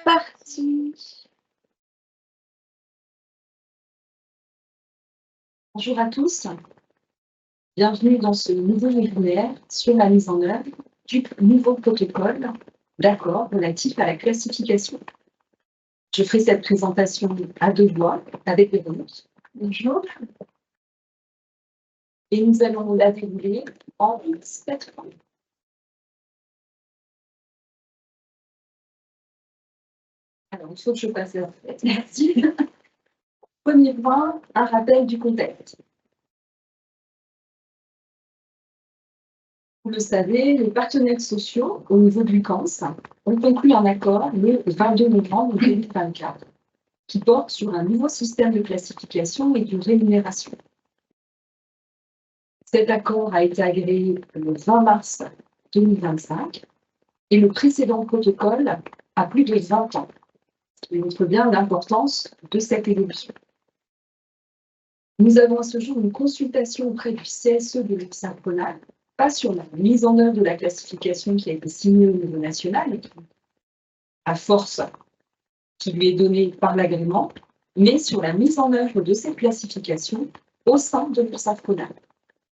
parti. Bonjour à tous, bienvenue dans ce nouveau webinaire sur la mise en œuvre du nouveau protocole d'accord relatif à la classification. Je ferai cette présentation à deux voix avec Véronique. Bonjour. Et nous allons la dérouler en 7 points. Alors, il faut que je passe à la fête. Merci. Premier point, un rappel du contexte. Vous le savez, les partenaires sociaux au niveau du CANS ont conclu un accord le 22 novembre 2024 qui porte sur un nouveau système de classification et de rémunération. Cet accord a été agréé le 20 mars 2025 et le précédent protocole a plus de 20 ans, ce qui montre bien l'importance de cette évolution. Nous avons à ce jour une consultation auprès du CSE de l'Hexagonal, pas sur la mise en œuvre de la classification qui a été signée au niveau national, et qui, à force qui lui est donnée par l'agrément, mais sur la mise en œuvre de cette classification au sein de l'Hexagonal.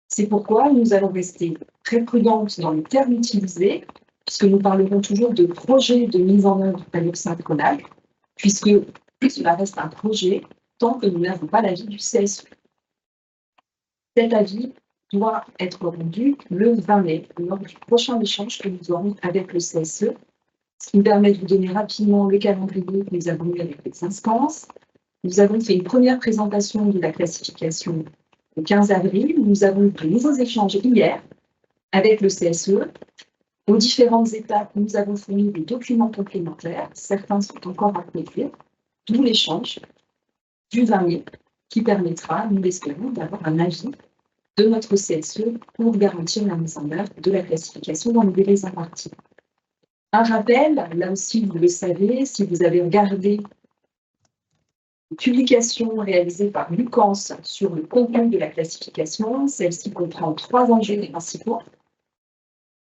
C'est pourquoi nous allons rester très prudentes dans les termes utilisés, puisque nous parlerons toujours de projet de mise en œuvre à l'Hexagonal, puisque cela reste un projet tant que nous n'avons pas l'avis du CSE. Cet avis doit être rendu le 20 mai, lors du prochain échange que nous aurons avec le CSE, ce qui me permet de vous donner rapidement le calendrier que nous avons eu avec les instances. Nous avons fait une première présentation de la classification le 15 avril. Nous avons eu de nouveaux échanges hier avec le CSE. Aux différentes étapes, nous avons fourni des documents complémentaires. Certains sont encore à produire, d'où l'échange du 20 mai, qui permettra, nous l'espérons, d'avoir un avis de notre CSE pour garantir la mise en œuvre de la classification dans les délais impartis. Un rappel, là aussi vous le savez, si vous avez regardé les publications réalisées par l'UCANS sur le contenu de la classification, celle-ci comprend 3 enjeux principaux.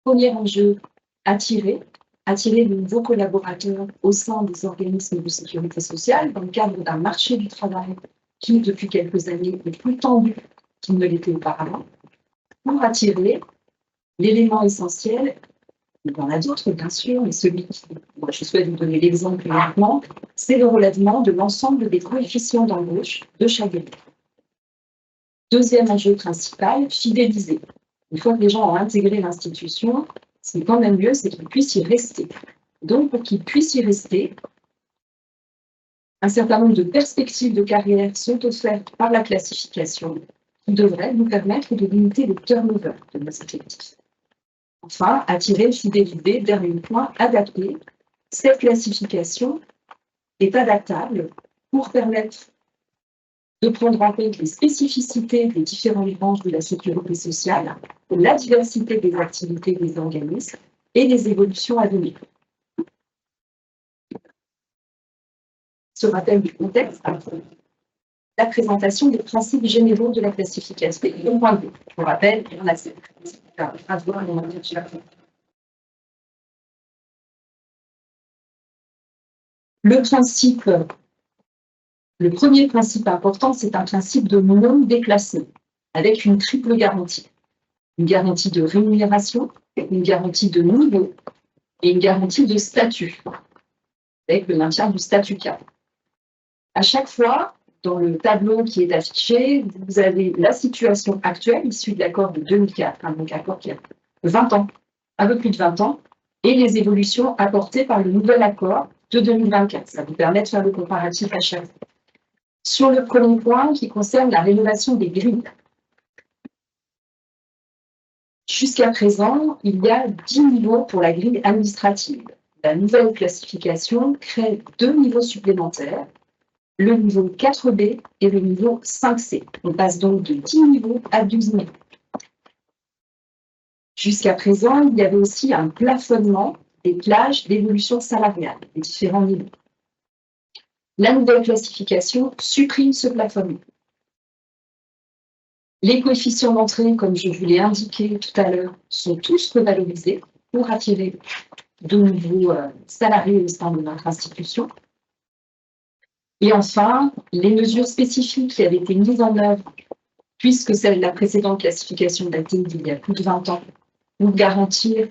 Premier enjeu, attirer de nouveaux collaborateurs au sein des organismes de sécurité sociale dans le cadre d'un marché du travail qui, depuis quelques années, est plus tendu qu'il ne l'était auparavant. Pour attirer, l'élément essentiel, il y en a d'autres bien sûr, mais celui qui, moi, je souhaite vous donner l'exemple maintenant, c'est le relèvement de l'ensemble des coefficients d'embauche de chaque élève. Deuxième enjeu principal, fidéliser. Une fois que les gens ont intégré l'institution, ce qui est quand même mieux, c'est qu'ils puissent y rester. Donc, pour qu'ils puissent y rester, un certain nombre de perspectives de carrière sont offertes par la classification qui devraient nous permettre de limiter le turnover de nos effectifs. Enfin, attirer, fidéliser, dernier point, adapter. Cette classification est adaptable pour permettre de prendre en compte les spécificités des différentes branches de la sécurité sociale, la diversité des activités des organismes et les évolutions à venir. Ce rappel du contexte, la présentation des principes généraux de la classification. Le point 2, je vous rappelle, on a cette phrase le premier principe important, c'est un principe de non déclassé, avec une triple garantie. Une garantie de rémunération, une garantie de niveau et une garantie de statut, avec le maintien du statut cadre. À chaque fois, dans le tableau qui est affiché, vous avez la situation actuelle issue de l'accord de 2004, donc accord qui a 20 ans, un peu plus de 20 ans, et les évolutions apportées par le nouvel accord de 2024. Ça vous permet de faire le comparatif à chaque fois. Sur le premier point qui concerne la rénovation des grilles, jusqu'à présent, il y a 10 niveaux pour la grille administrative. La nouvelle classification crée 2 niveaux supplémentaires, le niveau 4B et le niveau 5C. On passe donc de 10 niveaux à 12 niveaux. Jusqu'à présent, il y avait aussi un plafonnement des plages d'évolution salariale, des différents niveaux. La nouvelle classification supprime ce plafonnement. Les coefficients d'entrée, comme je vous l'ai indiqué tout à l'heure, sont tous revalorisés pour attirer de nouveaux salariés au sein de notre institution. Et enfin, les mesures spécifiques qui avaient été mises en œuvre, puisque la précédente classification datait d'il y a plus de 20 ans, pour garantir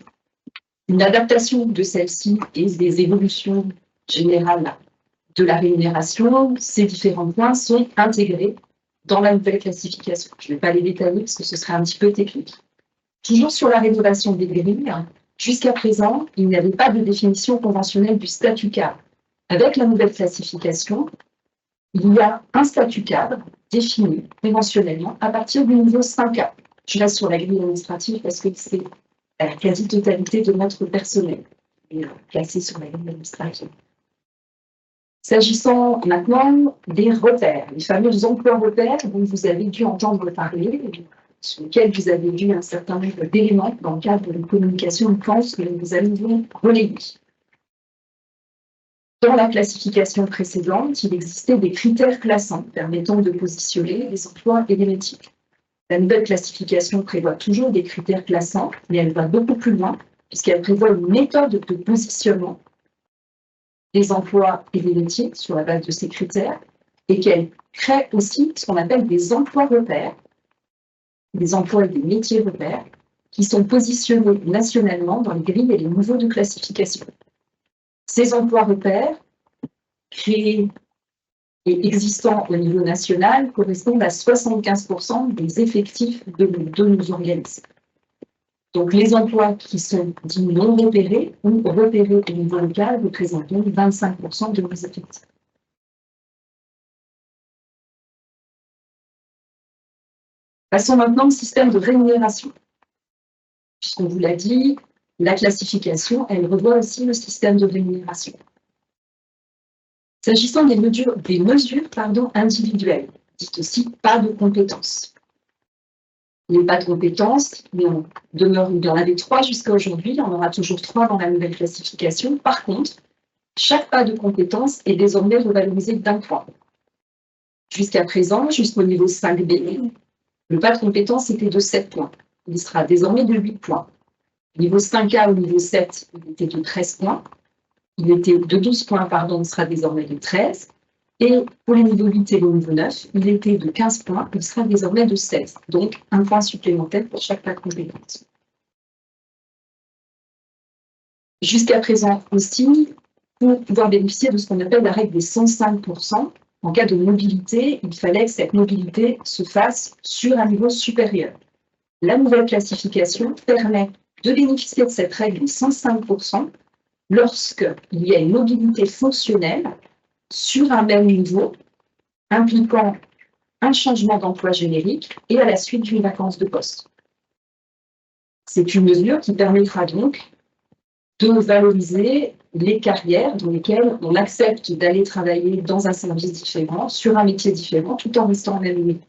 une adaptation de celle-ci et des évolutions générales de la rémunération, ces différents points sont intégrés dans la nouvelle classification. Je ne vais pas les détailler parce que ce serait un petit peu technique. Toujours sur la rénovation des grilles, jusqu'à présent, il n'y avait pas de définition conventionnelle du statut cadre. Avec la nouvelle classification, il y a un statut cadre défini conventionnellement à partir du niveau 5A. Je reste sur la grille administrative parce que c'est la quasi-totalité de notre personnel placé sur la grille administrative. S'agissant maintenant des repères, les fameux emplois repères dont vous avez dû entendre parler, sur lesquels vous avez vu un certain nombre d'éléments dans le cadre de communication, je pense que nous allons relayer. Dans la classification précédente, il existait des critères classants permettant de positionner les emplois et les métiers. La nouvelle classification prévoit toujours des critères classants, mais elle va beaucoup plus loin, puisqu'elle prévoit une méthode de positionnement des emplois et des métiers sur la base de ces critères, et qu'elle crée aussi ce qu'on appelle des emplois repères, des emplois et des métiers repères, qui sont positionnés nationalement dans les grilles et les niveaux de classification. Ces emplois repères, créés et existants au niveau national, correspondent à 75% des effectifs de nos organismes. Donc, les emplois qui sont dits non repérés ou repérés au niveau local représentent 25% de nos effectifs. Passons maintenant au système de rémunération. Puisqu'on vous l'a dit, la classification, elle revoit aussi le système de rémunération. S'agissant des mesures individuelles, dites aussi pas de compétences. Les pas de compétences, il y en avait 3 jusqu'à aujourd'hui, il y en aura toujours 3 dans la nouvelle classification. Par contre, chaque pas de compétence est désormais revalorisé d'1 point. Jusqu'à présent, jusqu'au niveau 5B, le pas de compétence était de 7 points. Il sera désormais de 8 points. Au niveau 5A, au niveau 7, il était de 13 points. Il était de 12 points, pardon, il sera désormais de 13. Et pour les niveaux 8 et le niveau 9, il était de 15 points, il sera désormais de 16. Donc, 1 point supplémentaire pour chaque pas de compétence. Jusqu'à présent aussi, pour pouvoir bénéficier de ce qu'on appelle la règle des 105%, en cas de mobilité, il fallait que cette mobilité se fasse sur un niveau supérieur. La nouvelle classification permet de bénéficier de cette règle de 105% lorsqu'il y a une mobilité fonctionnelle sur un même niveau, impliquant un changement d'emploi générique et à la suite d'une vacance de poste. C'est une mesure qui permettra donc de valoriser les carrières dans lesquelles on accepte d'aller travailler dans un service différent, sur un métier différent, tout en restant au même niveau.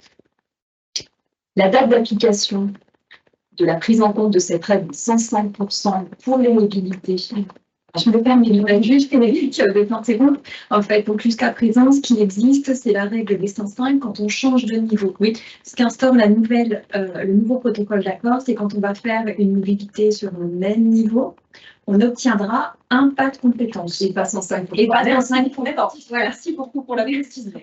La date d'application de la prise en compte de cette règle de 105% pour les mobilités. Je me permets de juste de t'interrompre. En fait, donc jusqu'à présent, ce qui existe, c'est la règle des 105 quand on change de niveau. Oui. Ce qu'instaure le nouveau protocole d'accord, c'est quand on va faire une mobilité sur le même niveau, on obtiendra un pas de compétence. Et pas 105 pour pas 105 pour Merci beaucoup pour la précision.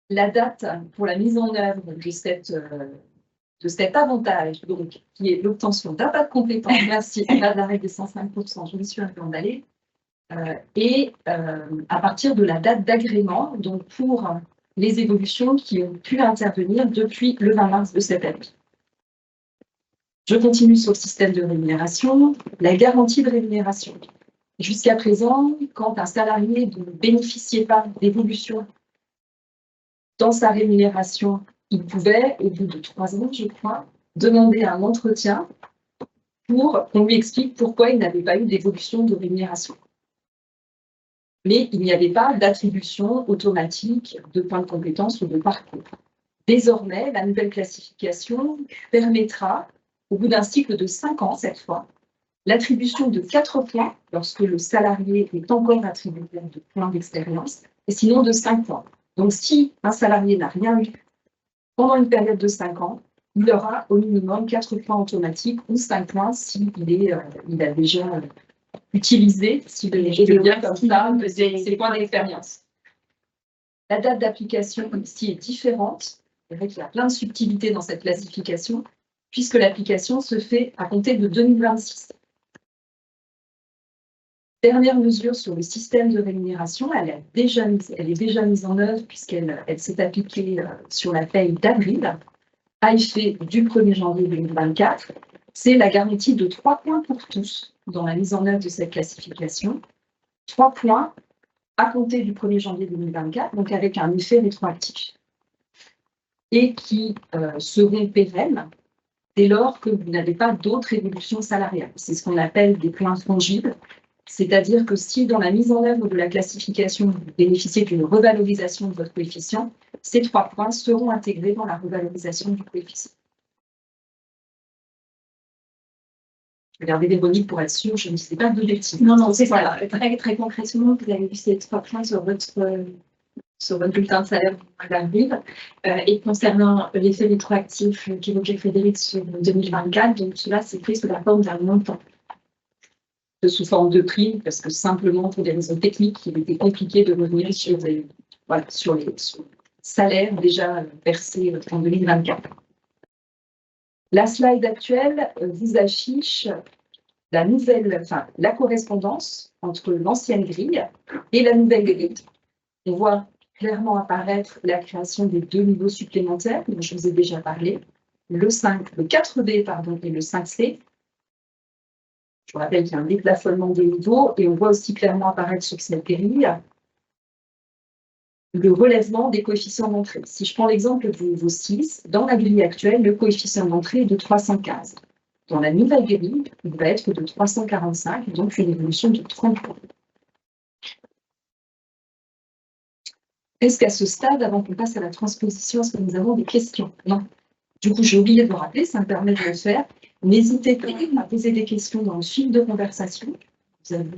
La date pour la mise en œuvre de cet avantage, donc, qui est l'obtention d'un pas de compétence, merci, à la règle des 105%, je me suis un peu emballée, et à partir de la date d'agrément, donc pour les évolutions qui ont pu intervenir depuis le 20 mars de cette année. Je continue sur le système de rémunération, la garantie de rémunération. Jusqu'à présent, quand un salarié ne bénéficiait pas d'évolution dans sa rémunération, il pouvait, au bout de 3 ans, je crois, demander un entretien pour qu'on lui explique pourquoi il n'avait pas eu d'évolution de rémunération. Mais il n'y avait pas d'attribution automatique de points de compétence ou de parcours. Désormais, la nouvelle classification permettra, au bout d'un cycle de 5 ans cette fois, l'attribution de 4 points lorsque le salarié est encore attributaire de points d'expérience, et sinon de 5 points. Donc si un salarié n'a rien eu pendant une période de 5 ans, il aura au minimum 4 points automatiques ou 5 points s'il il a déjà utilisé, s'il est bien comme ça, ses points d'expérience. La date d'application ici est différente. C'est vrai qu'il y a plein de subtilités dans cette classification, puisque l'application se fait à compter de 2026. Dernière mesure sur le système de rémunération, elle est déjà mise en œuvre puisqu'elle s'est appliquée sur la paye d'avril, à effet du 1er janvier 2024. C'est la garantie de 3 points pour tous dans la mise en œuvre de cette classification. 3 points à compter du 1er janvier 2024, donc avec un effet rétroactif, et qui seront pérennes dès lors que vous n'avez pas d'autres évolutions salariales. C'est ce qu'on appelle des points fongibles. C'est-à-dire que si dans la mise en œuvre de la classification, vous bénéficiez d'une revalorisation de votre coefficient, ces 3 points seront intégrés dans la revalorisation du coefficient. Regardez Véronique pour être sûre, je ne sais pas de bêtises. Non, c'est ça. Très, très concrètement, vous avez vu ces 3 points sur votre bulletin de salaire d'avril. Et concernant l'effet rétroactif qu'évoquait Frédéric sur 2024, donc cela s'est pris sous la forme d'un montant. Sous forme de prime, parce que simplement pour des raisons techniques, il était compliqué de revenir sur les salaires déjà versés en 2024. La slide actuelle vous affiche la correspondance entre l'ancienne grille et la nouvelle grille. On voit clairement apparaître la création des 2 niveaux supplémentaires dont je vous ai déjà parlé, le 4B et le 5C. Je vous rappelle qu'il y a un déplafonnement des niveaux et on voit aussi clairement apparaître sur cette grille le relèvement des coefficients d'entrée. Si je prends l'exemple de vos 6, dans la grille actuelle, le coefficient d'entrée est de 315. Dans la nouvelle grille, il va être de 345, donc une évolution de 30 points. Est-ce qu'à ce stade, avant qu'on passe à la transposition, est-ce que nous avons des questions? Non. Du coup, j'ai oublié de vous rappeler, ça me permet de le faire. N'hésitez pas à poser des questions dans le fil de conversation. Vous avez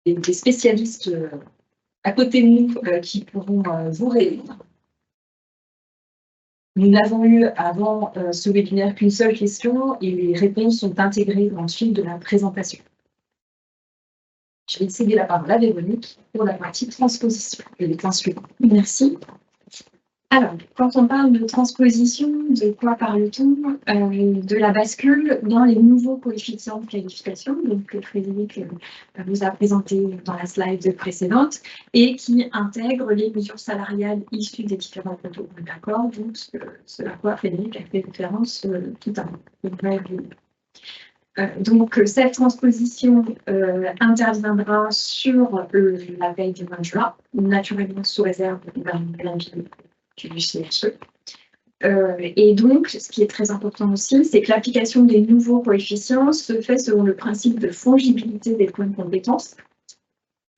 des spécialistes à côté de nous qui pourront vous répondre. Nous n'avons eu avant ce webinaire qu'une seule question et les réponses sont intégrées dans le fil de la présentation. Je vais céder la parole à Véronique pour la partie transposition et les points suivants. Merci. Alors, quand on parle de transposition, de quoi parle-t-on? De la bascule dans les nouveaux coefficients de qualification, donc que Frédéric vous a présenté dans la slide précédente, et qui intègre les mesures salariales issues des différents protocoles d'accord, donc ce à quoi Frédéric a fait référence tout à l'heure. Donc, cette transposition interviendra sur la veille du mois de juin, naturellement sous réserve d'un avis du CHE. Et donc, ce qui est très important aussi, c'est que l'application des nouveaux coefficients se fait selon le principe de fongibilité des points de compétence.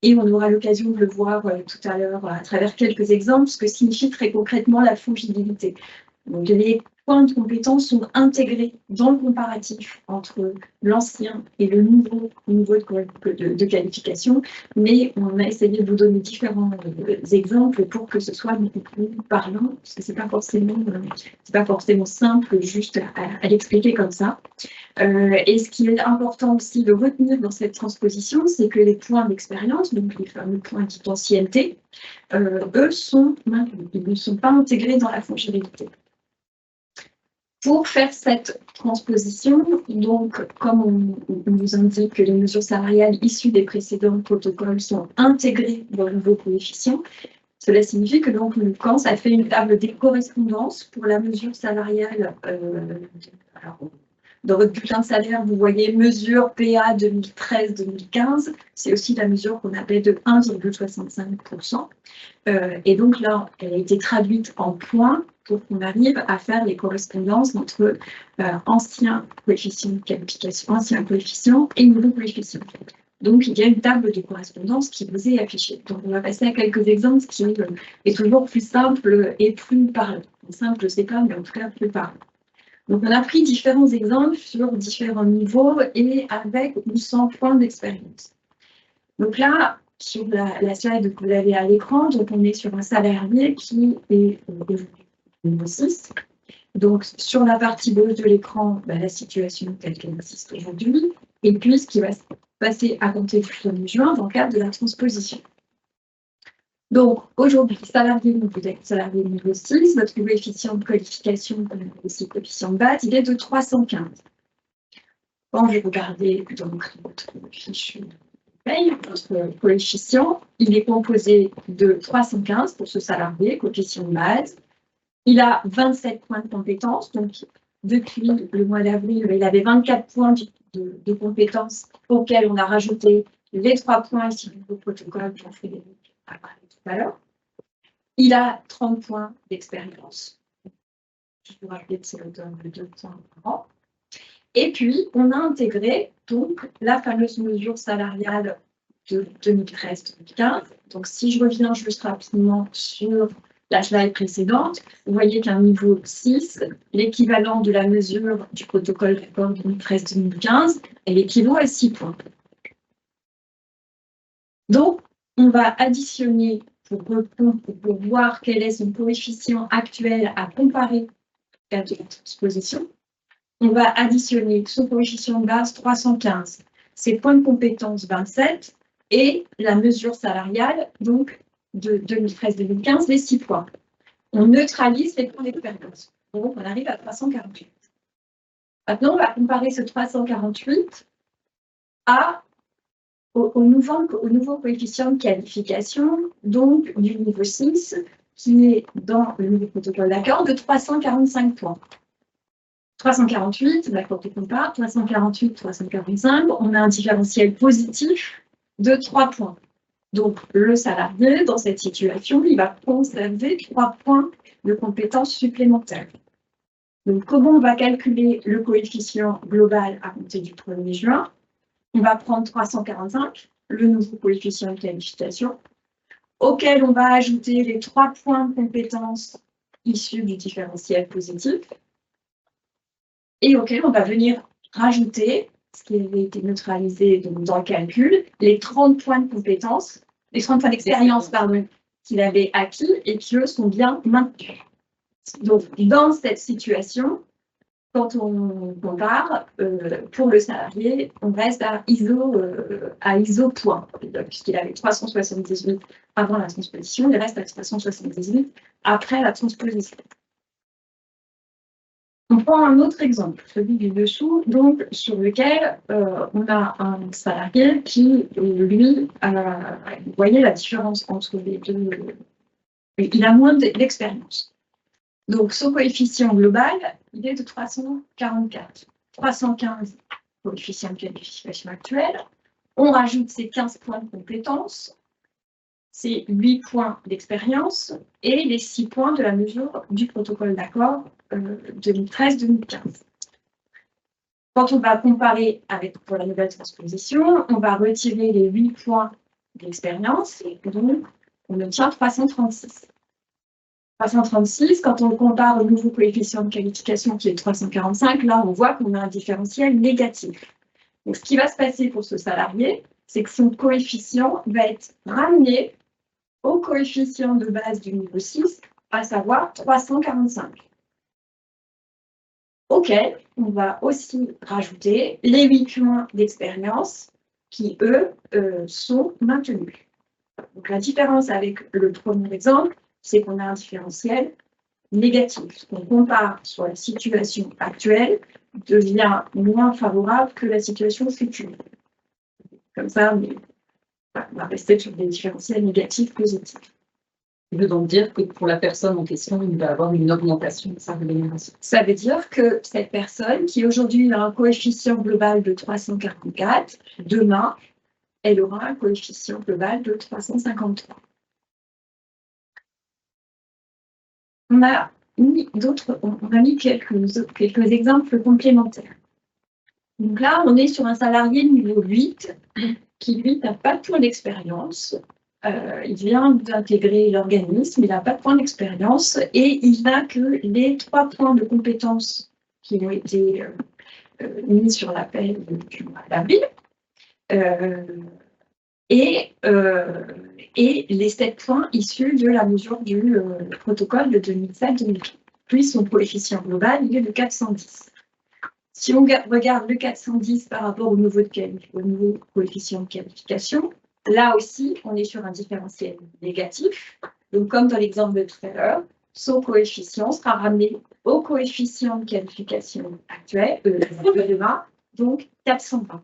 Et on aura l'occasion de le voir tout à l'heure à travers quelques exemples, ce que signifie très concrètement la fongibilité. Donc, les points de compétence sont intégrés dans le comparatif entre l'ancien et le nouveau niveau de qualification, mais on a essayé de vous donner différents exemples pour que ce soit beaucoup plus parlant, parce que c'est pas forcément simple juste à l'expliquer comme ça. Et ce qui est important aussi de retenir dans cette transposition, c'est que les points d'expérience, donc les fameux points d'ancienneté, eux sont maintenus, ils ne sont pas intégrés dans la fongibilité. Pour faire cette transposition, donc, comme on nous indique que les mesures salariales issues des précédents protocoles sont intégrées dans le nouveau coefficient, cela signifie que donc le camp a fait une table des correspondances pour la mesure salariale. Dans votre bulletin de salaire, vous voyez mesure PA 2013-2015. C'est aussi la mesure qu'on appelle de 1,65%. Et donc là, elle a été traduite en points pour qu'on arrive à faire les correspondances entre ancien coefficient de qualification, ancien coefficient et nouveau coefficient. Donc, il y a une table de correspondance qui vous est affichée. Donc, on va passer à quelques exemples, ce qui est toujours plus simple et plus parlant. Simple, je ne sais pas, mais en tout cas plus parlant. Donc, on a pris différents exemples sur différents niveaux et avec ou sans points d'expérience. Donc là, sur la slide que vous avez à l'écran, donc on est sur un salarié qui est niveau 6. Donc, sur la partie gauche de l'écran, la situation telle qu'elle existe aujourd'hui, et puis ce qui va se passer à compter du 1er juin dans le cadre de la transposition. Donc, aujourd'hui, salarié niveau 6, votre coefficient de qualification, aussi coefficient de base, il est de 315. Quand vous regardez donc votre fiche de paye, votre coefficient, il est composé de 315 pour ce salarié, coefficient de base. Il a 27 points de compétences, donc depuis le mois d'avril, il avait 24 points de compétences auxquels on a rajouté les 3 points ici du protocole Jean-Frédéric a parlé tout à l'heure. Il a 30 points d'expérience. Je vous rappelle que c'est l'auteur de 2 points par an. Et puis, on a intégré donc la fameuse mesure salariale de 2013-2015. Donc, si je reviens juste rapidement sur la slide précédente, vous voyez qu'un niveau 6, l'équivalent de la mesure du protocole d'accord 2013-2015, elle équivaut à 6 points. Donc, on va additionner pour voir quel est son coefficient actuel à comparer à la transposition. On va additionner son coefficient de base 315, ses points de compétence 27 et la mesure salariale donc de 2013-2015, les 6 points. On neutralise les points d'expérience. Donc, on arrive à 348. Maintenant, on va comparer ce 348 au nouveau coefficient de qualification, donc du niveau 6, qui est dans le nouveau protocole d'accord de 345 points. 348, d'accord, on compare, 348, 345, on a un différentiel positif de 3 points. Donc, le salarié, dans cette situation, il va conserver 3 points de compétences supplémentaires. Donc, comment on va calculer le coefficient global à compter du 1er juin? On va prendre 345, le nouveau coefficient de qualification, auquel on va ajouter les 3 points de compétences issus du différentiel positif, et auquel on va venir rajouter, ce qui avait été neutralisé donc, dans le calcul, les 30 points de compétences, les 30 points d'expérience, pardon, qu'il avait acquis et qui, eux, sont bien maintenus. Donc, dans cette situation, quand on compare, pour le salarié, on reste à ISO point, puisqu'il avait 378 avant la transposition, il reste à 378 après la transposition. On prend un autre exemple, celui du dessous, donc sur lequel on a un salarié qui, lui, vous voyez la différence entre les deux, il a moins d'expérience. Donc, son coefficient global, il est de 344. 315, coefficient de qualification actuel. On rajoute ces 15 points de compétence, ces 8 points d'expérience et les 6 points de la mesure du protocole d'accord 2013-2015. Quand on va comparer pour la nouvelle transposition, on va retirer les 8 points d'expérience et donc on obtient 336. 336, quand on le compare au nouveau coefficient de qualification qui est 345, là on voit qu'on a un différentiel négatif. Donc ce qui va se passer pour ce salarié, c'est que son coefficient va être ramené au coefficient de base du niveau 6, à savoir 345. Auquel on va aussi rajouter les 8 points d'expérience qui, eux, sont maintenus. Donc la différence avec le premier exemple, c'est qu'on a un différentiel négatif. Ce qu'on compare sur la situation actuelle devient moins favorable que la situation future. Comme ça, on va rester sur des différentiels négatifs positifs. Ça veut donc dire que pour la personne en question, il va avoir une augmentation de sa rémunération. Ça veut dire que cette personne, qui aujourd'hui a un coefficient global de 344, demain, elle aura un coefficient global de 353. On a mis quelques exemples complémentaires. Donc là, on est sur un salarié niveau 8 qui, lui, n'a pas de point d'expérience. Il vient d'intégrer l'organisme, il n'a pas de point d'expérience et il n'a que les 3 points de compétences qui ont été mis sur l'appel du mois d'avril et les 7 points issus de la mesure du protocole de 2007-2015. puis son coefficient global, il est de 410. Si on regarde le 410 par rapport au nouveau coefficient de qualification, là aussi, on est sur un différentiel négatif. Donc, comme dans l'exemple de tout à l'heure, son coefficient sera ramené au coefficient de qualification actuel, donc 420.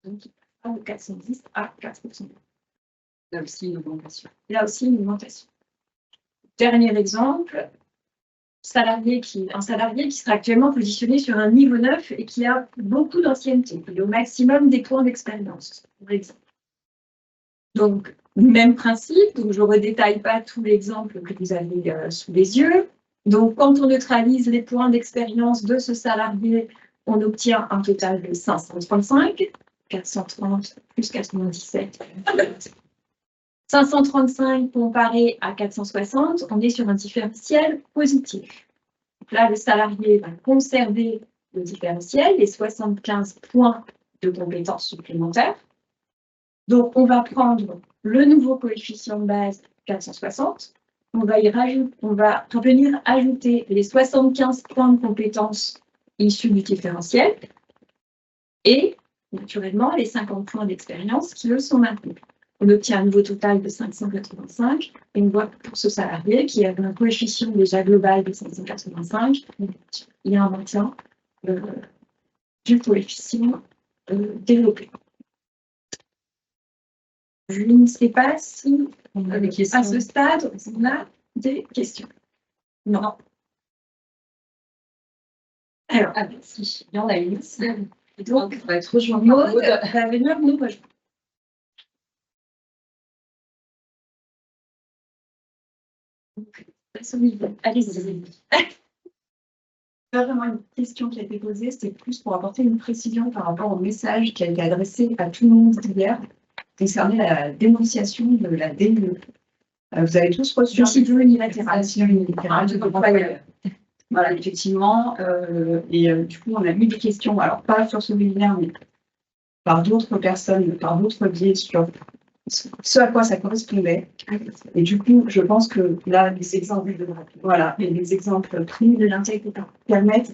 Donc, il passe de 410 à 4%. Là aussi, une augmentation. Là aussi, une augmentation. Dernier exemple, un salarié qui sera actuellement positionné sur un niveau 9 et qui a beaucoup d'ancienneté. Il est au maximum des points d'expérience, par exemple. Donc, même principe, donc je ne redétaille pas tout l'exemple que vous avez sous les yeux. Donc, quand on neutralise les points d'expérience de ce salarié, on obtient un total de 535, 430 plus 97. 535 comparé à 460, on est sur un différentiel positif. Donc là, le salarié va conserver le différentiel, les 75 points de compétences supplémentaires. Donc, on va prendre le nouveau coefficient de base 460. On va venir ajouter les 75 points de compétences issus du différentiel et, naturellement, les 50 points d'expérience qui, eux, sont maintenus. On obtient un nouveau total de 585 et on voit que pour ce salarié qui avait un coefficient déjà global de 585, il y a un maintien du coefficient développé. Je ne sais pas si, à ce stade, on a des questions. Non. Alors, si, il y en a une. Donc, on va être rejoint. Maud va venir nous rejoindre. Allez-y. Pas vraiment une question qui a été posée, c'était plus pour apporter une précision par rapport au message qui a été adressé à tout le monde hier concernant la dénonciation de la DNE. Vous avez tous reçu décision unilatérale. Voilà, effectivement. Du coup, on a eu des questions, alors pas sur ce webinaire, mais par d'autres personnes, par d'autres biais sur ce à quoi ça correspondait. Et du coup, je pense que là, les exemples, les exemples pris de l'intégration permettent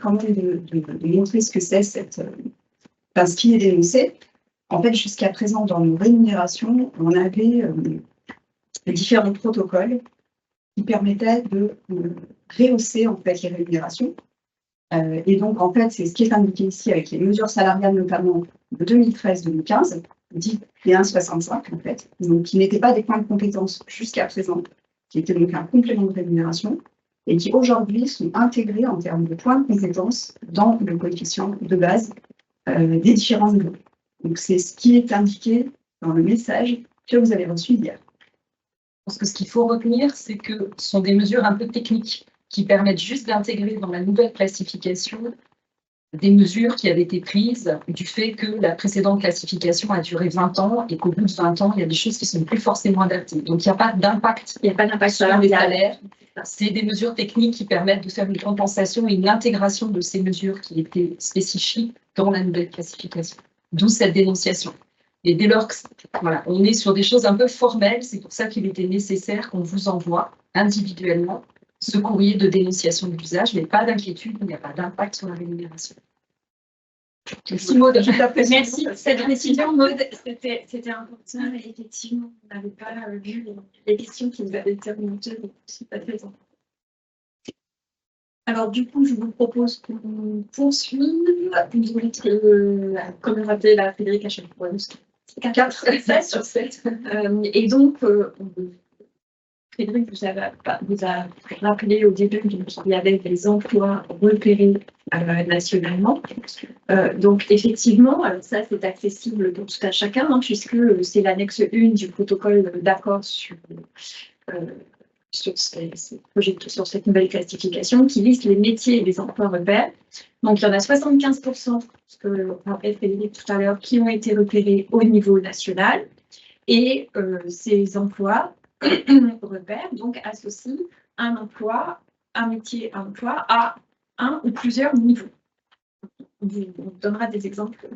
quand même de montrer ce que c'est ce qui est dénoncé. En fait, jusqu'à présent, dans nos rémunérations, on avait différents protocoles qui permettaient de rehausser en fait les rémunérations. Et donc, en fait, c'est ce qui est indiqué ici avec les mesures salariales, notamment de 2013-2015, dit les 1,65 en fait, donc qui n'étaient pas des points de compétence jusqu'à présent, qui étaient donc un complément de rémunération, et qui aujourd'hui sont intégrés en termes de points de compétence dans le coefficient de base des différents niveaux. Donc, c'est ce qui est indiqué dans le message que vous avez reçu hier. Je pense que ce qu'il faut retenir, c'est que ce sont des mesures un peu techniques qui permettent juste d'intégrer dans la nouvelle classification des mesures qui avaient été prises du fait que la précédente classification a duré 20 ans et qu'au bout de 20 ans, il y a des choses qui ne sont plus forcément adaptées. Donc, il n'y a pas d'impact. Il n'y a pas d'impact sur les salaires. C'est des mesures techniques qui permettent de faire une compensation et une intégration de ces mesures qui étaient spécifiques dans la nouvelle classification. D'où cette dénonciation. Et dès lors que voilà, on est sur des choses un peu formelles, c'est pour ça qu'il était nécessaire qu'on vous envoie individuellement ce courrier de dénonciation de l'usage, mais pas d'inquiétude, il n'y a pas d'impact sur la rémunération. Merci Maud. Merci pour cette précision, Maud. C'était important, mais effectivement, on n'avait pas vu les questions qui nous avaient été remontées, donc c'est pas très important. Alors, du coup, je vous propose qu'on poursuive. Vous voulez comme le rappelait la Frédéric à chaque fois, 4 sur 7. Et donc, Frédéric vous a rappelé au début qu'il y avait des emplois repérés nationalement. Donc, effectivement, alors ça, c'est accessible pour tout à chacun, hein, puisque c'est l'annexe 1 du protocole d'accord sur cette nouvelle classification qui liste les métiers et les emplois repères. Donc, il y en a 75%, ce que rappelait Frédéric tout à l'heure, qui ont été repérés au niveau national. Et ces emplois repères donc associent un emploi, un métier, un emploi à un ou plusieurs niveaux. On vous donnera des exemples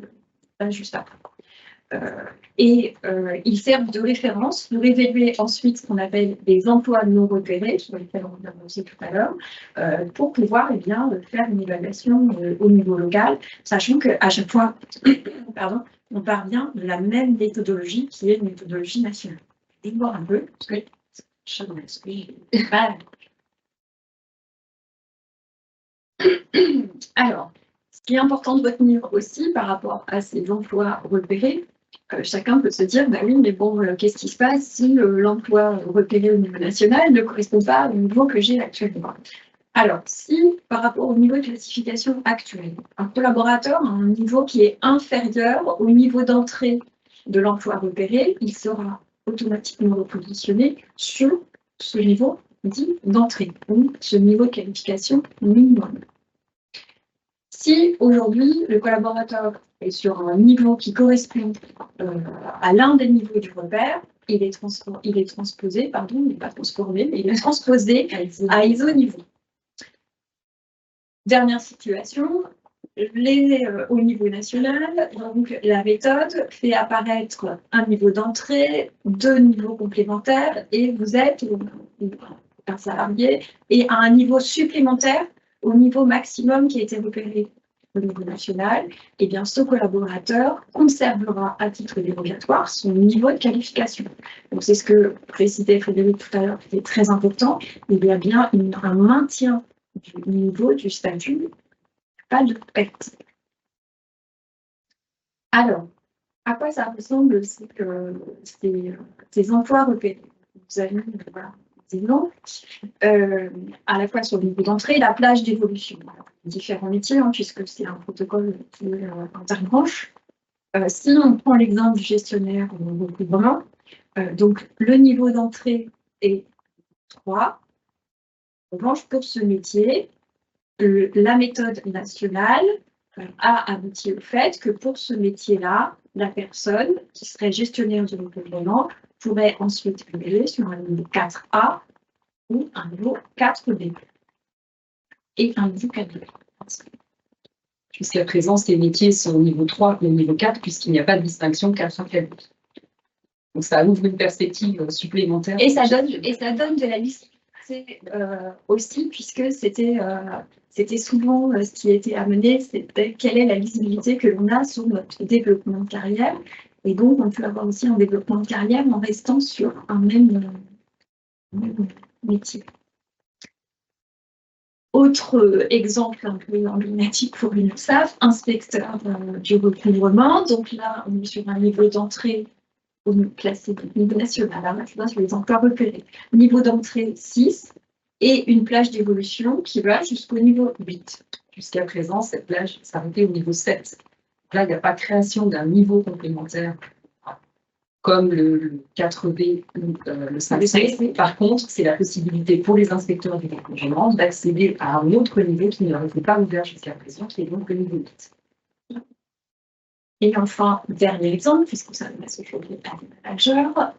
juste après. Ils servent de référence pour évaluer ensuite ce qu'on appelle des emplois non repérés, sur lesquels on reviendra aussi tout à l'heure, pour pouvoir faire une évaluation au niveau local, sachant qu'à chaque fois, pardon, on part bien de la même méthodologie qui est une méthodologie nationale. Je vais voir un peu, parce que alors, ce qui est important de retenir aussi par rapport à ces emplois repérés, chacun peut se dire, bah oui, mais bon, qu'est-ce qui se passe si l'emploi repéré au niveau national ne correspond pas au niveau que j'ai actuellement? Alors, si par rapport au niveau de classification actuel, un collaborateur a un niveau qui est inférieur au niveau d'entrée de l'emploi repéré, il sera automatiquement repositionné sur ce niveau dit d'entrée, ou ce niveau de qualification minimum. Si aujourd'hui le collaborateur est sur un niveau qui correspond à l'un des niveaux du repère, il est transposé, pardon, il n'est pas transformé, mais il est transposé à ISO niveau. Dernière situation, au niveau national, donc la méthode fait apparaître un niveau d'entrée, 2 niveaux complémentaires, et vous êtes un salarié et à un niveau supplémentaire au niveau maximum qui a été repéré au niveau national, et bien ce collaborateur conservera à titre dérogatoire son niveau de qualification. Donc c'est ce que précisait Frédéric tout à l'heure, qui est très important. Il y a bien un maintien du niveau du statut, pas de perte. Alors, à quoi ça ressemble ces emplois repérés? Vous avez des noms, à la fois sur le niveau d'entrée et la plage d'évolution. Différents métiers, puisque c'est un protocole qui est interbranche. Si on prend l'exemple du gestionnaire au recouvrement, donc le niveau d'entrée est 3. En revanche, pour ce métier, la méthode nationale a abouti au fait que pour ce métier-là, la personne qui serait gestionnaire du recouvrement pourrait ensuite évoluer sur un niveau 4A ou un niveau 4B et un niveau 4B. Jusqu'à présent, ces métiers sont au niveau 3 et au niveau 4, puisqu'il n'y a pas de distinction 4-5. Donc ça ouvre une perspective supplémentaire. Et ça donne de la visibilité aussi, puisque c'était souvent ce qui était amené, c'était quelle est la visibilité que l'on a sur notre développement de carrière. Et donc, on peut avoir aussi un développement de carrière en restant sur un même métier. Autre exemple un peu emblématique pour une URSSAF, inspecteur du recouvrement. Donc là, on est sur un niveau d'entrée classé niveau national, là, sur les emplois repérés. Niveau d'entrée 6 et une plage d'évolution qui va jusqu'au niveau 8. Jusqu'à présent, cette plage s'arrêtait au niveau 7. Là, il n'y a pas création d'un niveau complémentaire comme le 4B ou le 5C. Par contre, c'est la possibilité pour les inspecteurs du recouvrement d'accéder à un autre niveau qui ne leur était pas ouvert jusqu'à présent, qui est donc le niveau 8. Et enfin, dernier exemple, puisque ça reste aujourd'hui un manager.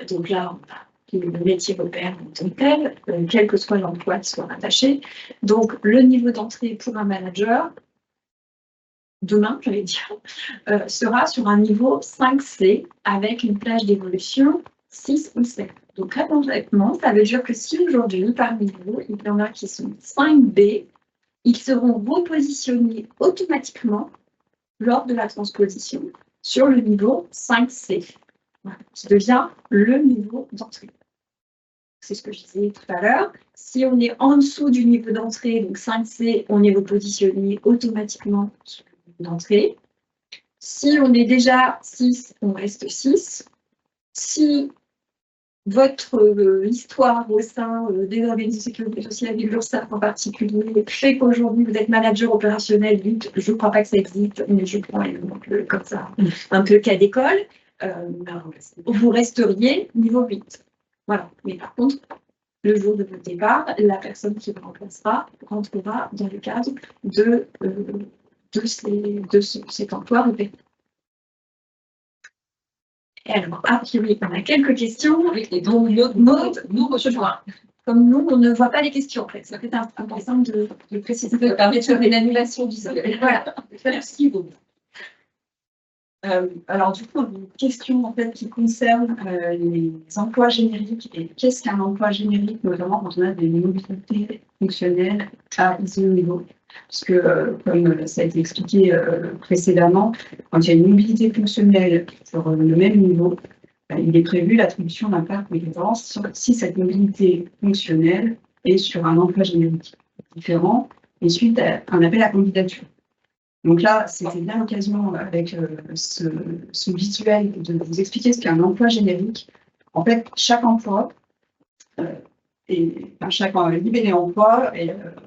Donc là, on a le métier repère en tant que tel, quel que soit l'emploi qui soit rattaché. Donc, le niveau d'entrée pour un manager, demain, j'allais dire, sera sur un niveau 5C avec une plage d'évolution 6 ou 7. Donc, très concrètement, ça veut dire que si aujourd'hui, parmi vous, il y en a qui sont 5B, ils seront repositionnés automatiquement lors de la transposition sur le niveau 5C, qui devient le niveau d'entrée. C'est ce que je disais tout à l'heure. Si on est en dessous du niveau d'entrée, donc 5C, on est repositionné automatiquement sur le niveau d'entrée. Si on est déjà 6, on reste 6. Si votre histoire au sein des organismes de sécurité sociale et de l'URSSAF en particulier fait qu'aujourd'hui vous êtes manager opérationnel, je ne crois pas que ça existe, mais je prends comme ça, un peu cas d'école, vous resteriez niveau 8. Voilà. Mais par contre, le jour de votre départ, la personne qui vous remplacera rentrera dans le cadre de cet emploi repéré. Et alors, a priori, on a quelques questions. Et donc, Maud nous rejoint. Comme nous, on ne voit pas les questions, en fait. Ça peut être important de préciser. Ça permet de faire une annulation du sol. Voilà. Merci beaucoup. Alors du coup, une question en fait qui concerne les emplois génériques et qu'est-ce qu'un emploi générique, notamment quand on a des mobilités fonctionnelles à ISO niveau. Parce que, comme ça a été expliqué précédemment, quand il y a une mobilité fonctionnelle sur le même niveau, il est prévu l'attribution d'un parc compétence si cette mobilité fonctionnelle est sur un emploi générique différent et suite à un appel à candidature. Donc là, c'était bien l'occasion avec ce visuel de vous expliquer ce qu'est un emploi générique. En fait, chaque emploi chaque libellé emploi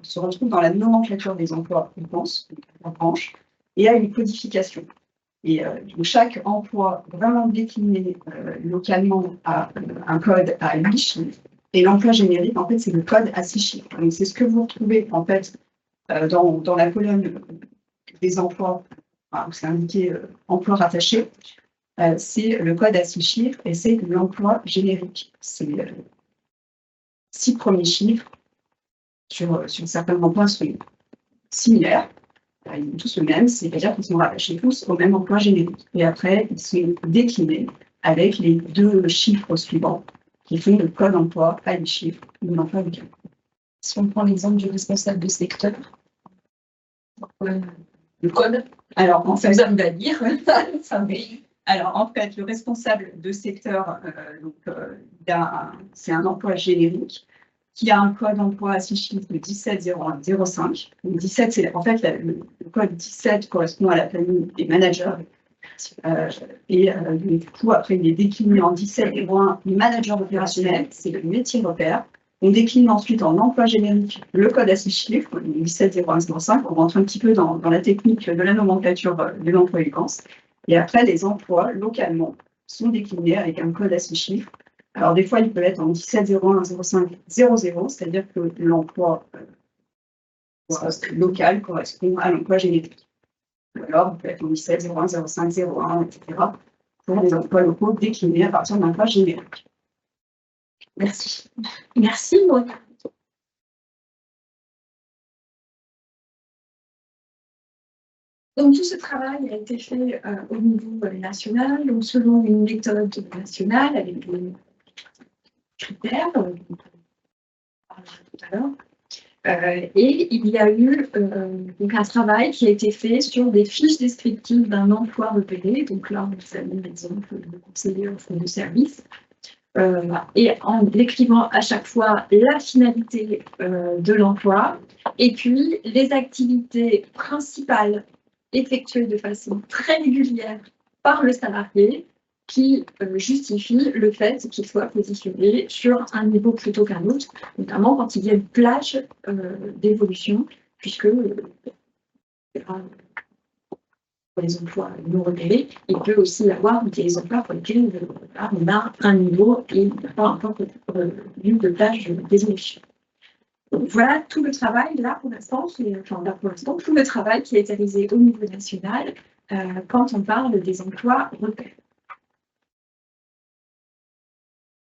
se retrouve dans la nomenclature des emplois, je pense, la branche, et a une codification. Et donc chaque emploi vraiment décliné localement a un code à 8 chiffres. Et l'emploi générique, en fait, c'est le code à 6 chiffres. Donc c'est ce que vous retrouvez en fait dans la colonne des emplois, où c'est indiqué emploi rattaché, c'est le code à 6 chiffres et c'est l'emploi générique. C'est 6 premiers chiffres sur certains emplois sont similaires. Ils sont tous le même, c'est-à-dire qu'ils sont rattachés tous au même emploi générique. Et après, ils sont déclinés avec les 2 chiffres suivants qui font le code emploi à 8 chiffres de l'emploi local. Si on prend l'exemple du responsable de secteur, le code, alors en fait, vous arrivez à lire ça, alors en fait, le responsable de secteur, c'est un emploi générique qui a un code emploi à 6 chiffres de 170105. Donc 17, c'est en fait le code 17 correspond à la famille des managers. Du coup, après, il est décliné en 1701 manager opérationnel, c'est le métier repère. On décline ensuite en emploi générique le code à 6 chiffres, 170105. On rentre un petit peu dans la technique de la nomenclature de l'emploi éloquence. Et après, les emplois localement sont déclinés avec un code à 6 chiffres. Alors, des fois, il peut être en 17010500, c'est-à-dire que l'emploi local correspond à l'emploi générique. Ou alors, il peut être en 17010501, etc. pour les emplois locaux déclinés à partir d'un emploi générique. Merci. Merci, Maud. Donc, tout ce travail a été fait au niveau national, donc selon une méthode nationale avec des critères, tout à l'heure. Et il y a eu donc un travail qui a été fait sur des fiches descriptives d'un emploi repéré. Donc là, vous avez l'exemple de conseiller au fonds de service. Et en décrivant à chaque fois la finalité de l'emploi et puis les activités principales effectuées de façon très régulière par le salarié qui justifie le fait qu'il soit positionné sur un niveau plutôt qu'un autre, notamment quand il y a une plage d'évolution, puisque pour les emplois non repérés, il peut aussi y avoir des emplois pour lesquels on a un niveau et il n'y a pas encore eu de plage d'évolution. Donc voilà tout le travail, là pour l'instant, tout le travail qui a été réalisé au niveau national quand on parle des emplois repères.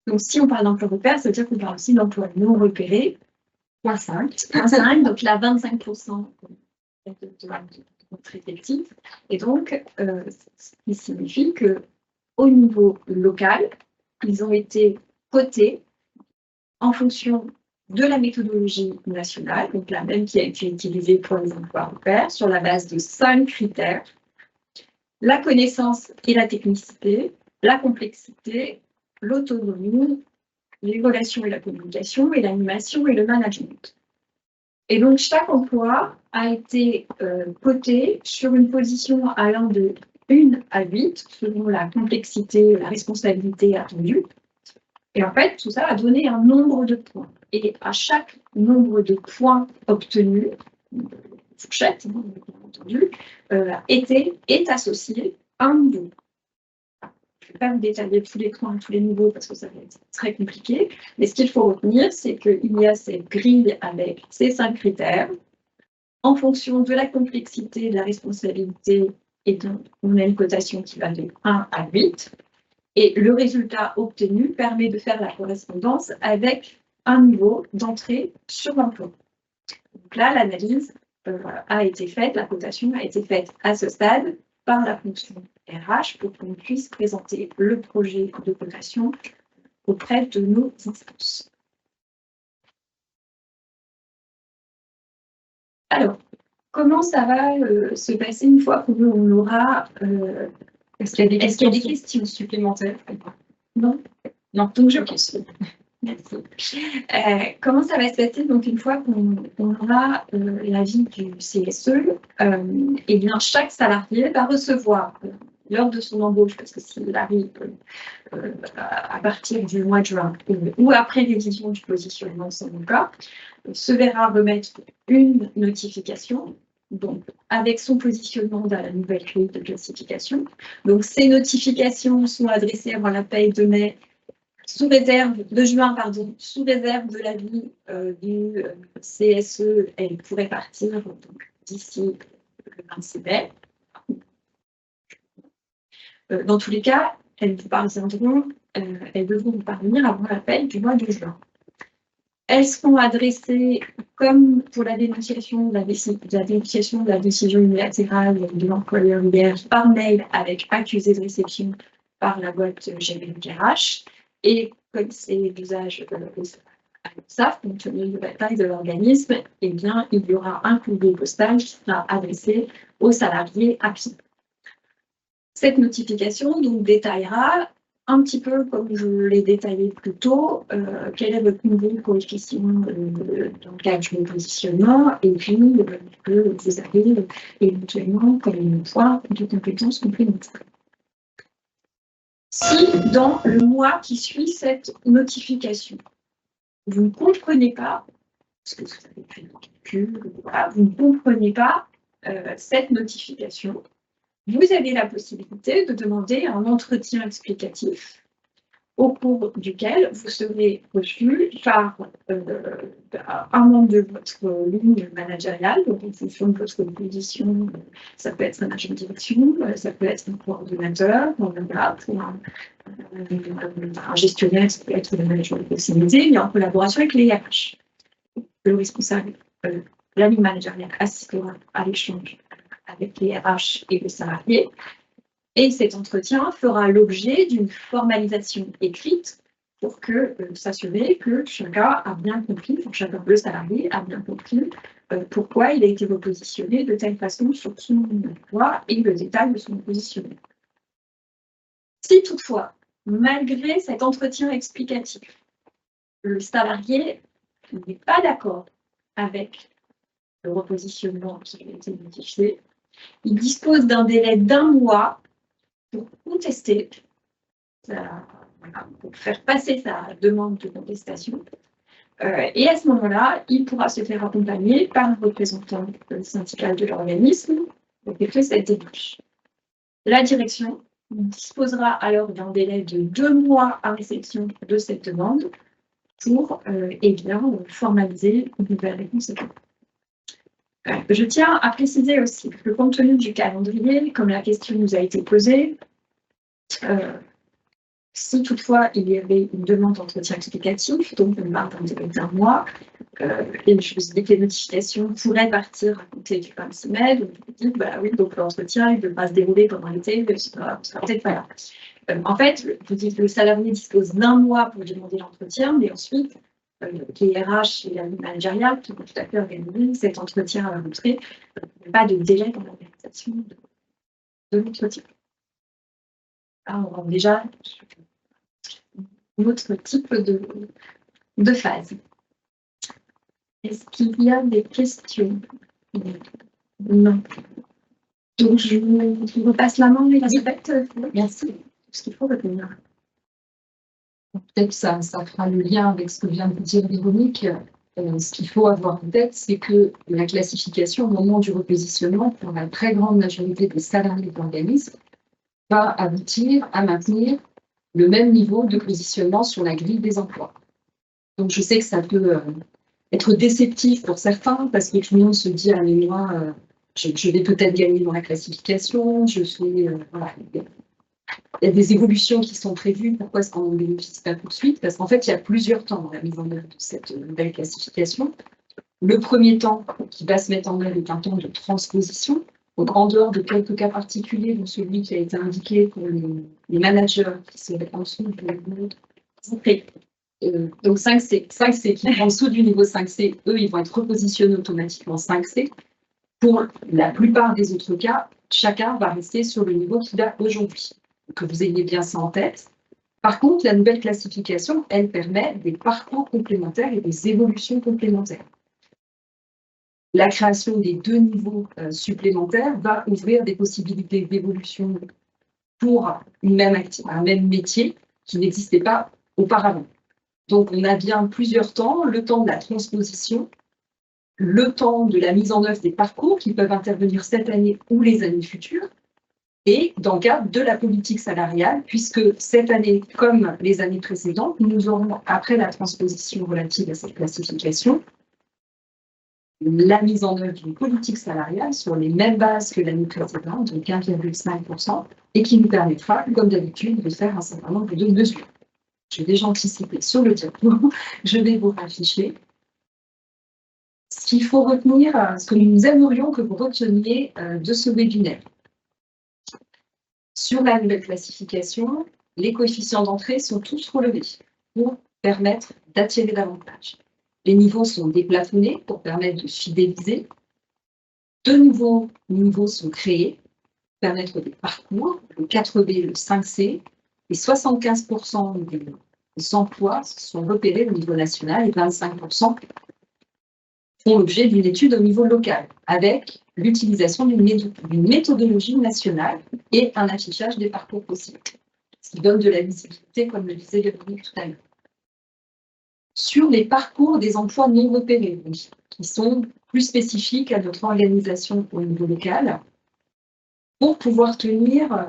Donc, si on parle d'emploi repère, ça veut dire qu'on parle aussi d'emploi non repéré, 0,5, donc là, 25% de notre effectif. Et donc, ce qui signifie qu'au niveau local, ils ont été cotés en fonction de la méthodologie nationale, donc la même qui a été utilisée pour les emplois repères, sur la base de 5 critères: la connaissance et la technicité, la complexité, l'autonomie, les relations et la communication, et l'animation et le management. Et donc, chaque emploi a été coté sur une position allant de 1 à 8, selon la complexité et la responsabilité attendue. Et en fait, tout ça a donné un nombre de points. Et à chaque nombre de points obtenus, fourchette, bien entendu, est associé un niveau. Je ne vais pas vous détailler tous les points, tous les niveaux, parce que ça va être très compliqué. Mais ce qu'il faut retenir, c'est qu'il y a cette grille avec ces 5 critères. En fonction de la complexité, de la responsabilité, et donc on a une cotation qui va de 1 à 8. Et le résultat obtenu permet de faire la correspondance avec un niveau d'entrée sur l'emploi. Donc là, l'analyse a été faite, la cotation a été faite à ce stade par la fonction RH pour qu'on puisse présenter le projet de cotation auprès de nos instances. Alors, comment ça va se passer une fois qu'on aura... Est-ce qu'il y a des Est-ce qu'il y a des questions supplémentaires? Non. Non, Donc, je pense. Merci. Comment ça va se passer donc une fois qu'on aura l'avis du CSE, eh bien chaque salarié va recevoir lors de son embauche, parce que s'il arrive à partir du mois de juin ou après révision du positionnement, c'est mon cas, se verra remettre une notification donc, avec son positionnement dans la nouvelle grille de classification. Donc ces notifications sont adressées avant la paye de mai sous réserve de juin, pardon, sous réserve de l'avis du CSE, elle pourrait partir d'ici le 26 mai. Dans tous les cas, elles devront vous parvenir avant la paye du mois de juin. Elles seront adressées, comme pour la dénonciation de la décision unilatérale de l'employeur hier, par mail avec accusé de réception par la boîte générique RH. Et comme c'est l'usage à l'URSSAF, compte tenu de la taille de l'organisme, eh bien, il y aura un courrier postal qui sera adressé aux salariés à pied. Cette notification donc, détaillera un petit peu, comme je l'ai détaillé plus tôt, quel est votre niveau de coefficient dans le cadre du positionnement et puis que vous avez éventuellement comme point de compétences complémentaires. Si dans le mois qui suit cette notification, vous ne comprenez pas, parce que vous avez fait des calculs, voilà, vous ne comprenez pas cette notification, vous avez la possibilité de demander un entretien explicatif au cours duquel vous serez reçu par un membre de votre ligne managériale, donc en fonction de votre position, ça peut être un agent de direction, ça peut être un coordonnateur, un gestionnaire, ça peut être le manager de proximité, mais en collaboration avec les RH. Le responsable, la ligne managériale assistera à l'échange avec les RH et les salariés. Et cet entretien fera l'objet d'une formalisation écrite pour s'assurer que chacun a bien compris, le salarié a bien compris pourquoi il a été repositionné de telle façon sur son emploi et le détail de son positionnement. Si toutefois, malgré cet entretien explicatif, le salarié n'est pas d'accord avec le repositionnement qui a été modifié, il dispose d'un délai d'1 mois pour contester, pour faire passer sa demande de contestation. Et à ce moment-là, il pourra se faire accompagner par un représentant syndical de l'organisme pour effectuer cette démarche. La direction disposera alors d'un délai de 2 mois à réception de cette demande pour formaliser une nouvelle réponse. Je tiens à préciser aussi que compte tenu du calendrier, comme la question nous a été posée, si toutefois il y avait une demande d'entretien explicatif, donc on parle d'un délai d'1 mois, et je vous ai dit que les notifications pourraient partir à compter du 26 mai, donc vous dites, bah oui, donc l'entretien il ne peut pas se dérouler pendant l'été, mais ce sera peut-être pas là. En fait, vous dites que le salarié dispose d'1 mois pour demander l'entretien, mais ensuite, les RH et la ligne managériale qui vont tout à fait organiser cet entretien à la rentrée, il n'y a pas de délai dans l'organisation de l'entretien. Là, on rentre déjà un autre type de phase. Est-ce qu'il y a des questions? Non. Donc, je vous repasse la main, Elisabeth. Merci. Ce qu'il faut retenir. Peut-être que ça fera le lien avec ce que vient de dire Véronique. Ce qu'il faut avoir en tête, c'est que la classification, au moment du repositionnement, pour la très grande majorité des salariés de l'organisme, va aboutir à maintenir le même niveau de positionnement sur la grille des emplois. Donc, je sais que ça peut être déceptif pour certains, parce que tout le monde se dit, ah, mais moi, je vais peut-être gagner dans la classification, voilà. Il y a des évolutions qui sont prévues. Pourquoi est-ce qu'on ne bénéficie pas tout de suite? Parce qu'en fait, il y a plusieurs temps dans la mise en œuvre de cette nouvelle classification. Le premier temps qui va se mettre en œuvre est un temps de transposition. Donc, en dehors de quelques cas particuliers, dont celui qui a été indiqué pour les managers qui seraient en dessous du niveau 5C. Donc 5C qui sont en dessous du niveau 5C, eux, ils vont être repositionnés automatiquement 5C. Pour la plupart des autres cas, chacun va rester sur le niveau qu'il a aujourd'hui. Que vous ayez bien ça en tête. Par contre, la nouvelle classification, elle permet des parcours complémentaires et des évolutions complémentaires. La création des 2 niveaux supplémentaires va ouvrir des possibilités d'évolution pour un même métier qui n'existait pas auparavant. Donc, on a bien plusieurs temps, le temps de la transposition, le temps de la mise en œuvre des parcours qui peuvent intervenir cette année ou les années futures, et dans le cadre de la politique salariale, puisque cette année, comme les années précédentes, nous aurons, après la transposition relative à cette classification, la mise en œuvre d'une politique salariale sur les mêmes bases que l'année précédente, donc 1,5%, et qui nous permettra, comme d'habitude, de faire un certain nombre de mesures. Je vais déjà anticiper sur le diapo, je vais vous afficher. Ce qu'il faut retenir, ce que nous aimerions que vous reteniez de ce webinaire. Sur la nouvelle classification, les coefficients d'entrée sont tous relevés pour permettre d'attirer davantage. Les niveaux sont déplafonnés pour permettre de fidéliser. 2 nouveaux niveaux sont créés pour permettre des parcours, le 4B et le 5C, et 75% des emplois sont repérés au niveau national et 25% font l'objet d'une étude au niveau local, avec l'utilisation d'une méthodologie nationale et un affichage des parcours possibles, ce qui donne de la visibilité, comme le disait Véronique tout à l'heure. Sur les parcours des emplois non repérés, qui sont plus spécifiques à notre organisation au niveau local, pour pouvoir tenir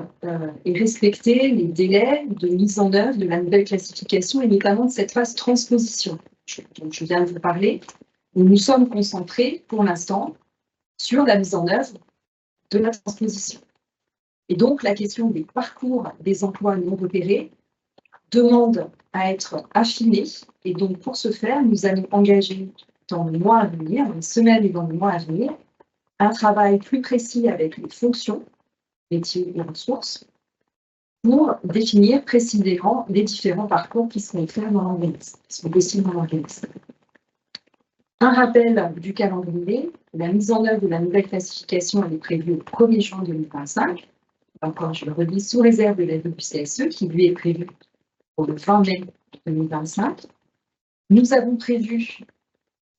et respecter les délais de mise en œuvre de la nouvelle classification et notamment de cette phase transposition dont je viens de vous parler. Nous nous sommes concentrés pour l'instant sur la mise en œuvre de la transposition. Et donc, la question des parcours des emplois non repérés demande à être affinée. Et donc, pour ce faire, nous allons engager dans les mois à venir, dans les semaines et dans les mois à venir, un travail plus précis avec les fonctions, métiers et ressources, pour définir précisément les différents parcours qui seront faits dans l'organisme, qui sont possibles dans l'organisme. Un rappel du calendrier, la mise en œuvre de la nouvelle classification est prévue au 1er juin 2025. Encore, je le redis, sous réserve de l'avis du CSE, qui lui est prévu pour le 20 mai 2025. Nous avons prévu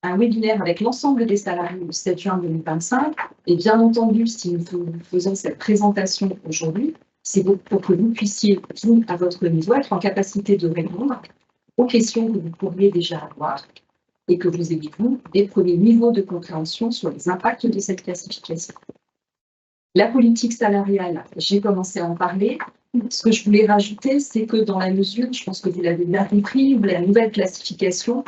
un webinaire avec l'ensemble des salariés le 7 juin 2025. Et bien entendu, si nous faisons cette présentation aujourd'hui, c'est pour que vous puissiez, vous, à votre niveau, être en capacité de répondre aux questions que vous pourriez déjà avoir et que vous ayez, vous, des premiers niveaux de compréhension sur les impacts de cette classification. La politique salariale, j'ai commencé à en parler. Ce que je voulais rajouter, c'est que dans la mesure, je pense que vous l'avez bien compris, la nouvelle classification,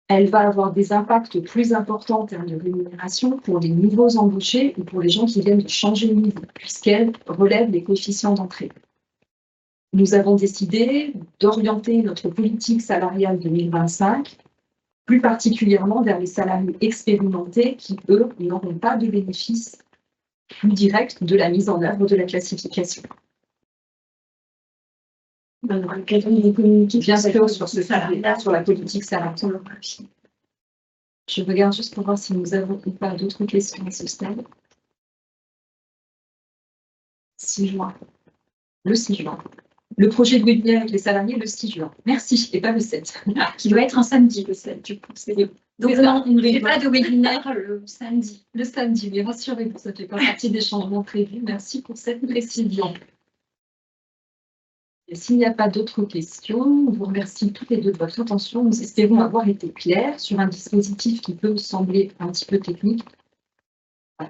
elle va avoir des impacts plus importants en termes de rémunération pour les nouveaux embauchés ou pour les gens qui viennent de changer de niveau, puisqu'elle relève les coefficients d'entrée. Nous avons décidé d'orienter notre politique salariale 2025 plus particulièrement vers les salariés expérimentés qui, eux, n'auront pas de bénéfice plus direct de la mise en œuvre de la classification. Dans le cadre de communiquer bien sûr sur ce salariat, sur la politique salariale. Je regarde juste pour voir si nous avons ou pas d'autres questions à ce stade. 6 juin. Le 6 juin. Le projet de webinaire avec les salariés le 6 juin. Merci, et pas le 7. Qui doit être un samedi, le 7, du coup. Donc, non, on ne fait pas de webinaire le samedi. Le samedi, mais rassurez-vous, ça fait pas partie des changements prévus. Merci pour cette précision. S'il n'y a pas d'autres questions, on vous remercie toutes les deux de votre attention. Nous espérons avoir été clairs sur un dispositif qui peut sembler un petit peu technique.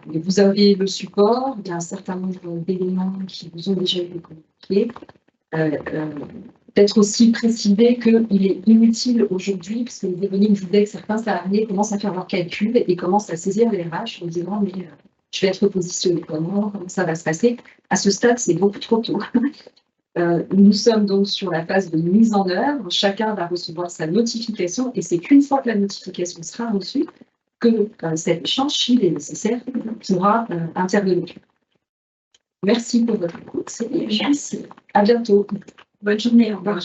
Vous avez le support, il y a un certain nombre d'éléments qui vous ont déjà été communiqués. Peut-être aussi préciser qu'il est inutile aujourd'hui, puisque Véronique disait que certains salariés commencent à faire leurs calculs et commencent à saisir les RH en disant mais je vais être positionné comment ça va se passer. À ce stade, c'est beaucoup trop tôt. Nous sommes donc sur la phase de mise en œuvre. Chacun va recevoir sa notification et c'est qu'une fois que la notification sera reçue que cet échange, s'il est nécessaire, pourra intervenir. Merci pour votre écoute. À bientôt. Bonne journée. Au revoir.